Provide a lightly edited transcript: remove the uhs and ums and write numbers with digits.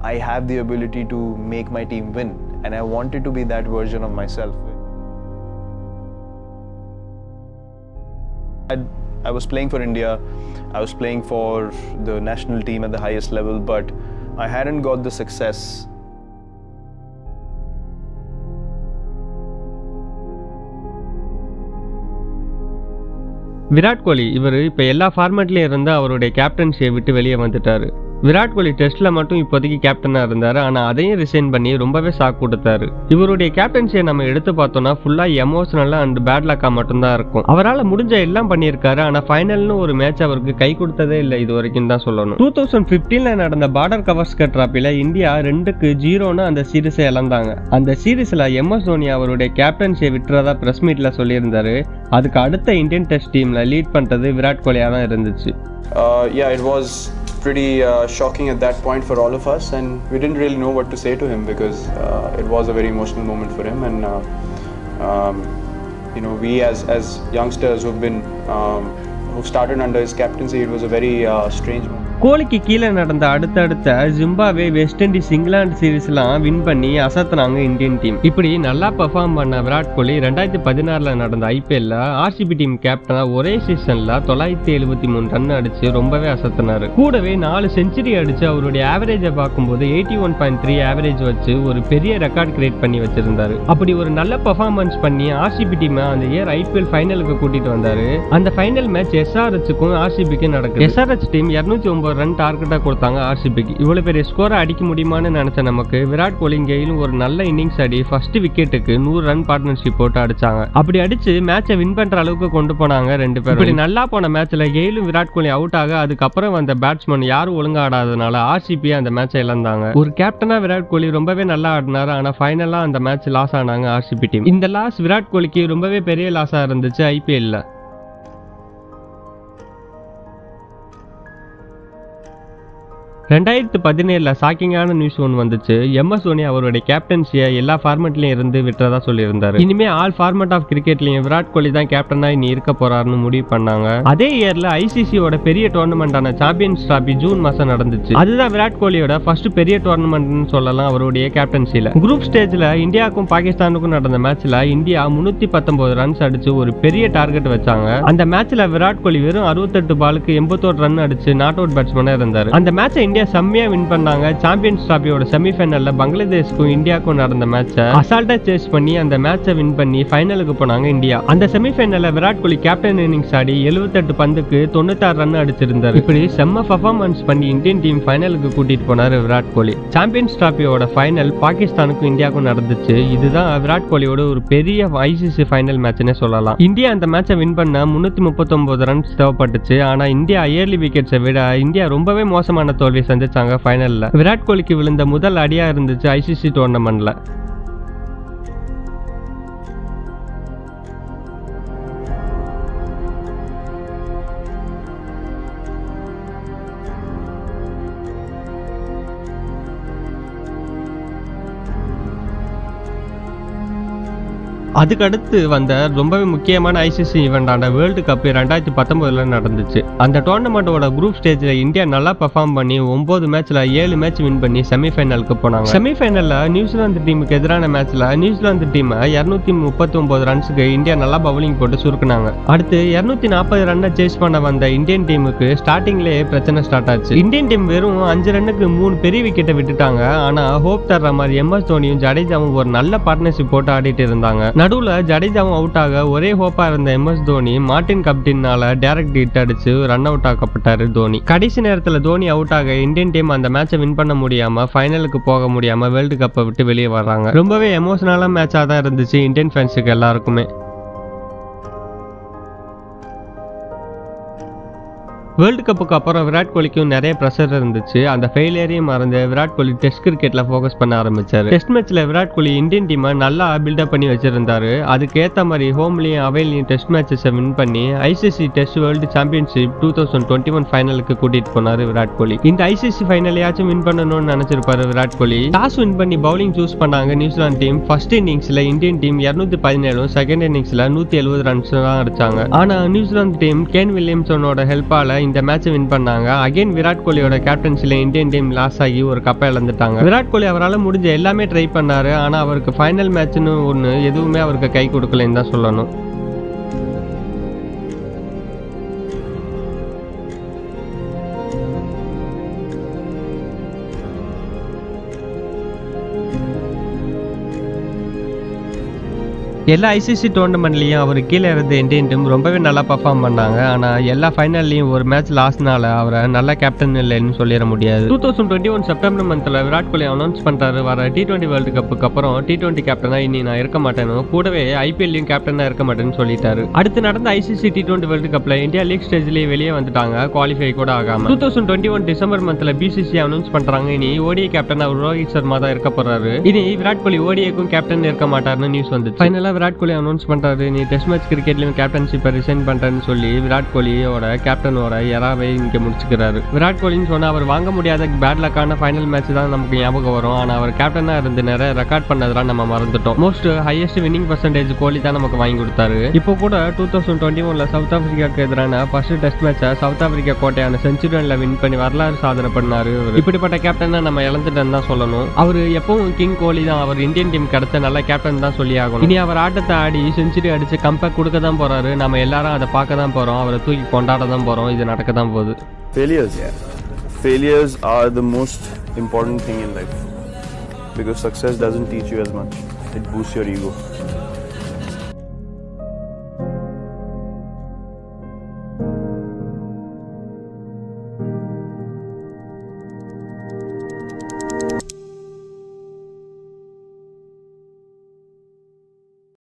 I have the ability to make my team win, and I wanted to be that version of myself. I was playing for India, I was playing for the national team at the highest level, but I hadn't got the success. Virat Kohli இவர் இப்போ எல்லா ஃபார்மேட்லேயும் இருந்து அவருடைய கேப்டன்சியை விட்டு வெளியே வந்துட்டார். விராட் கோலி டெஸ்ட்ல மட்டும் இப்போதைக்கு கேப்டனாக இருந்தார். ஆனால் அதையும் ரிசைன் பண்ணி ரொம்பவே ஷாக் கொடுத்தாரு. இவருடைய கேப்டன்சியை நம்ம எடுத்து பார்த்தோம்னா ஃபுல்லாக எமோஷனலாக அண்ட் பேட் லக்காக மட்டும்தான் இருக்கும். அவரால் முடிஞ்ச எல்லாம் பண்ணியிருக்காரு. ஆனால் ஃபைனல்னு ஒரு மேட்ச் அவருக்கு கை கொடுத்ததே இல்லை இது வரைக்கும் தான் சொல்லணும். 2015 நடந்த பார்டர் கவாஸ்கர் டிராஃபியில் இந்தியா 2-0 அந்த சீரீஸை இழந்தாங்க. அந்த சீரீஸில் MS தோனி அவருடைய கேப்டன்சியை விட்டுறதா பிரஸ் மீட்ல சொல்லியிருந்தாரு. அதுக்கு அடுத்த இந்தியன் டெஸ்ட் டீம்ல லீட் பண்றது விராட் கோலியா தான் இருந்துச்சு. Yeah, it was pretty shocking at that point for all of us, and we didn't really know what to say to him because it was a very emotional moment for him, and you know, we as youngsters who started under his captaincy, it was a very strange moment. கோலிக்கு கீழே நடந்த அடுத்தடுத்த Zimbabwe, West Indies, England சீரீஸ்லாம் win பண்ணி அசத்துனாங்க Indian team. இப்படி நல்லா perform பண்ண விராட் கோலி 2016 நடந்த IPL RCB டீம் கேப்டனா ஒரே சீசன்ல 973 ரன் அடிச்சு ரொம்பவே அசத்தினாரு. கூடவே 4 செஞ்சுரி அடிச்சு அவருடைய ஆவரேஜை பார்க்கும்போது 81.3 ஆவரேஜ் வச்சு ஒரு பெரிய ரெக்கார்ட் கிரியேட் பண்ணி வச்சிருந்தாரு. அப்படி ஒரு நல்ல பெர்ஃபார்மன்ஸ் பண்ணி RCB டீம் அந்த இயர் IPL ஃபைனலுக்கு கூட்டிட்டு வந்தாரு. அந்த ஃபைனல் மேட்ச் SRHக்கும் RCBக்கும் நடக்குது. SRH டீம் 209 ரன் டார்கெட்டா கொடுத்தாங்க RCBக்கு. இவ்வளவு பெரிய ஸ்கோரை அடிக்க முடியுமான்னு நினைச்ச நமக்கு விராட் கோலி கெயிலும் ஒரு நல்ல இன்னிங்ஸ் அடி ஃபர்ஸ்ட் விக்கெட்டுக்கு 100 ரன் பார்ட்னர்ஷிப் போட்டு அடிச்சாங்க. அப்படி அடிச்சு மேட்சை வின் பண்ற அளவுக்கு கொண்டு போனாங்க ரெண்டு பேரும். இப்படி நல்லா போன மேட்ச்ல கெயிலும் விராட் கோலி அவுட் ஆக அதுக்கப்புறம் வந்த பேட்ஸ்மேன் யாரும் ஒழுங்கா ஆடாதனால RCB அந்த மேட்சை இழந்தாங்க. ஒரு கேப்டனா விராட் கோலி ரொம்பவே நல்லா ஆடினாரு. ஆனா ஃபைனலா அந்த மேட்ச் லாஸ் ஆனாங்க RCB டீம். இந்த லாஸ் விராட் கோலிக்கு ரொம்பவே பெரிய லாஸா இருந்துச்சு IPL. 2017 ஷாக்கிங்கான நியூஸ் ஒன்று வந்துச்சு. MS தோனி அவருடைய கேப்டன்சியை எல்லா ஃபார்மேட்லயும் இருந்து விட்டுறதா சொல்லியிருந்தாரு. இனிமே all format of கிரிக்கெட்லயும் Virat Kohli தான் கேப்டனா இனி இருக்க போறாருன்னு முடிவு பண்ணாங்க. அதே இயர்ல ICCயோட பெரிய டோர்னமெண்டான சாம்பியன்ஸ் டிராபி ஜூன் மாசம் நடந்துச்சு. அதுதான் விராட் கோலியோட ஃபர்ஸ்ட் பெரிய டோர்னமெண்ட்னு சொல்லலாம் அவருடைய கேப்டன்சில. குரூப் ஸ்டேஜ்ல இந்தியாவுக்கும் பாகிஸ்தானுக்கும் நடந்த மேட்ச்ல இந்தியா 319 ரன்ஸ் அடிச்சு ஒரு பெரிய டார்கெட் வச்சாங்க. அந்த மேட்ச்ல விராட் கோலி வெறும் 68 பாலுக்கு 81 ரன் அடிச்சு நாட் அவுட் பேட்ஸ்மேனா இருந்தாரு. அந்த மேட்சை இந்தியா செம்மையா வின் பண்ணாங்க. சாம்பியன்ஸ் டிராபியோட செமிஃபைனல்ல பங்களாதேஷ்க்கும் இந்தியாவுக்கும் நடந்த மேட்சை அசால்ட்டா சேஸ் பண்ணி அந்த மேட்சை வின் பண்ணி ஃபைனலுக்கு போனாங்க இந்தியா. அந்த செமிஃபைனல்ல விராட் கோலி கேப்டன் இன்னிங்ஸ் ஆடி 78 பந்துக்கு 96 ரன் அடிச்சிருந்தாரு. இப்படி செம்ம பெர்ஃபார்மன்ஸ் பண்ணி இந்தியன் டீம் ஃபைனலுக்கு கூட்டிட்டு போனாரு விராட் கோலி. சாம்பியன்ஸ் டிராபியோட ஃபைனல் பாகிஸ்தானுக்கும் இந்தியாவுக்கும் நடந்துச்சு. இதுதான் விராட் கோலியோட ஒரு பெரிய ICC ஃபைனல் மேட்ச்னே சொல்லலாம். இந்தியா அந்த மேட்சை வின் பண்ண 339 ரன்ஸ் தேவைப்பட்டுச்சு. ஆனா இந்தியா இயர்லி விக்கெட்ஸை விட இந்தியா ரொம்பவே மோசமான தோல்வி சந்திச்சாங்க ஃபைனல்ல. விராட் கோலிக்கு விழுந்த முதல் அடியா இருந்துச்சு ICC டோர்னமெண்ட்ல. அதுக்கடுத்து வந்த ரொம்பவே முக்கியமான ICC ஈவெண்டான வேர்ல்டு கப் 2019 நடந்துச்சு. அந்த டோர்னமெண்டோட குரூப் ஸ்டேஜ்ல இந்தியா நல்லா பெர்ஃபார்ம் பண்ணி 9 மேட்ச்ல 7 மேட்ச் வின் பண்ணி செமிஃபைனலுக்கு போனாங்க. செமிஃபைனல்ல நியூசிலாந்து டீமுக்கு எதிரான மேட்ச்ல நியூசிலாந்து டீம் 239 ரன்ஸுக்கு இந்தியா நல்லா பவுலிங் போட்டு சுருக்குனாங்க. அடுத்து 240 ரன்னை சேஸ் பண்ண வந்த இந்தியன் டீமுக்கு ஸ்டார்டிங்லேயே பிரச்சனை ஸ்டார்ட் ஆச்சு. இந்தியன் டீம் வெறும் 5 ரன்னுக்கு 3 பெரிய விக்கெட்டை விட்டுட்டாங்க. ஆனா ஹோப் தர்ற மாதிரி MS தோனியும் ஜடேஜாவும் ஒரு நல்ல பார்ட்னர்ஷிப் போட்டு ஆடிட்டு இருந்தாங்க. நடுவுல ஜடேஜாவும் அவுட் ஆக ஒரே ஹோப்பா இருந்த MS தோனி மார்டின் கப்டின்னால டைரக்ட் ஹிட் அடிச்சு ரன் அவுட் ஆக்கப்பட்டாரு தோனி. கடைசி நேரத்துல தோனி அவுட் ஆக இந்தியன் டீம் அந்த மேட்சை வின் பண்ண முடியாம ஃபைனலுக்கு போக முடியாம வேர்ல்டு கப்பை விட்டு வெளியே வர்றாங்க. ரொம்பவே எமோஷனலான மேட்சா தான் இருந்துச்சு இந்தியன் ஃபேன்ஸுக்கு எல்லாருக்குமே. வேர்ல்டு கப்புக்கு அப்புறம் விராட் கோலிக்கும் நிறைய ப்ரெஷர் இருந்துச்சு. அந்த ஃபெயிலியரையும் மறந்து விராட் கோலி டெஸ்ட் கிரிக்கெட்ல ஃபோக்கஸ் பண்ண ஆரம்பிச்சாரு. டெஸ்ட் மேட்ச்ல விராட் கோலி இந்தியன் டீமை நல்லா பில்டப் பண்ணி வச்சிருந்தாரு. அதுக்கேற்ற மாதிரி ஹோம்லயும் அவையிலையும் டெஸ்ட் மேட்சஸை வின் பண்ணி ICC டெஸ்ட் வேர்ல்டு சாம்பியன்ஷிப் 2021 ஃபைனலுக்கு கூட்டிட்டு போனாரு விராட் கோலி. இந்த ICC ஃபைனலையாச்சும் வின் பண்ணணும்னு நினைச்சிருப்பாரு விராட் கோலி. டாஸ் வின் பண்ணி பவுலிங் சூஸ் பண்ணாங்க நியூசிலாந்து டீம். ஃபர்ஸ்ட் இன்னிங்ஸ்ல இந்தியன் டீம் 217, செகண்ட் இன்னிங்ஸ்ல 170 ரன்ஸ் தான் அடிச்சாங்க. ஆனா நியூசிலாந்து டீம் கேன் வில்லியம்சனோட ஹெல்ப்பால இந்த மேட்ச் வின் பண்ணாங்க. அகைன் விராட் கோலியோட கேப்டன்சில இந்தியன் டீம் லாஸ் ஆகி ஒரு கப்பை இழந்துட்டாங்க. விராட் கோலி அவரால் முடிஞ்ச எல்லாமே ட்ரை பண்ணாரு. ஆனா அவருக்கு ஃபைனல் மேட்ச்னு ஒன்று எதுவுமே அவருக்கு கை கொடுக்கலன்னு தான் சொல்லணும். எல்லா ஐசிசி டோர்னமெண்ட்லையும் அவர் கீழே இருந்த இந்தியன் டீம் ரொம்பவே நல்லா பர்ஃபார்ம் பண்ணாங்க. ஆனால் எல்லா ஃபைனல்லையும் ஒரு மேட்ச் லாஸ்ட்னால அவரை நல்ல கேப்டன் இல்லைன்னு சொல்லிட முடியாது. 2021 செப்டம்பர் மந்த்தில் விராட் கோலி அனௌன்ஸ் பண்ணுறாரு, வர T20 வேர்ல்டு கப்புக்கு அப்புறம் T20 கேப்டனாக இனி நான் இருக்க மாட்டேன்னு, கூடவே ஐபிஎல்லையும் கேப்டனாக இருக்க மாட்டேன்னு சொல்லிட்டாரு. அடுத்து நடந்த ஐசிசி T20 வேர்ல்டு கப்பில் இந்தியா லீக் ஸ்டேஜ்லேயே வெளியே வந்துட்டாங்க, குவாலிஃபை கூட ஆகாம. 2021 டிசம்பர் மந்த்தில் பிசிசி அனௌன்ஸ் பண்ணுறாங்க, இனி ஓடிஐ கேப்டன் அவர் ரோஹித் சர்மா தான் இருக்க போறாரு. இனி விராட் கோலி ஓடிஐக்கும் கேப்டன் இருக்க மாட்டாருன்னு நியூஸ் வந்து ஃபைனலாக விராட் கோலி அனௌன்ஸ் பண்றாரு, நீ டெஸ்ட் மேட்ச் கிரிக்கெட்லயும் கேப்டன்ஷிப்பை ரிசைன் பண்றேன்னு சொல்லி விராட் கோலியோட கேப்டனோட எராவை இங்க முடிச்சுக்கிறாரு. விராட் கோலின்னு சொன்னா அவர் வாங்க முடியாத பேட் லக்கான ஃபைனல் மேட்ச் தான் நமக்கு ஞாபகம் வரும். ஆனா அவர் கேப்டனா இருந்து நிறைய ரெக்கார்ட் பண்ணதெல்லாம் நம்ம மறந்துட்டோம். மோஸ்ட் ஹையஸ்ட் வின்னிங் பர்சன்டேஜ் கோலி தான் நமக்கு வாங்கி கொடுத்தாரு. இப்போ கூட 2021 சவுத் ஆப்பிரிக்காவுக்கு எதிரான ஃபர்ஸ்ட் டெஸ்ட் மேட்சை சவுத் ஆப்பிரிக்கா கோட்டையான செஞ்சுரியன்ல வின் பண்ணி வரலாறு சாதனை பண்ணாரு. இப்படிப்பட்ட கேப்டனை நம்ம இழந்துட்டேன்னு தான் சொல்லணும். அவர் எப்பவும் கிங் கோலி தான். அவர் இந்தியன் டீம் கிடைச்ச நல்ல கேப்டன் தான் சொல்லி ஆகணும். இனி அவர் ஆட்டத்தை ஆடி செஞ்சுரி அடிச்சு கம்பேக் கொடுக்க தான் போறாரு. நம்ம எல்லாரும் அதை பார்க்க தான் போறோம், அவரை தூக்கி கொண்டாட தான் போறோம். இது நடக்க தான் போகுது. Failures are the most important thing in life because success doesn't teach you as much. It boosts your ego.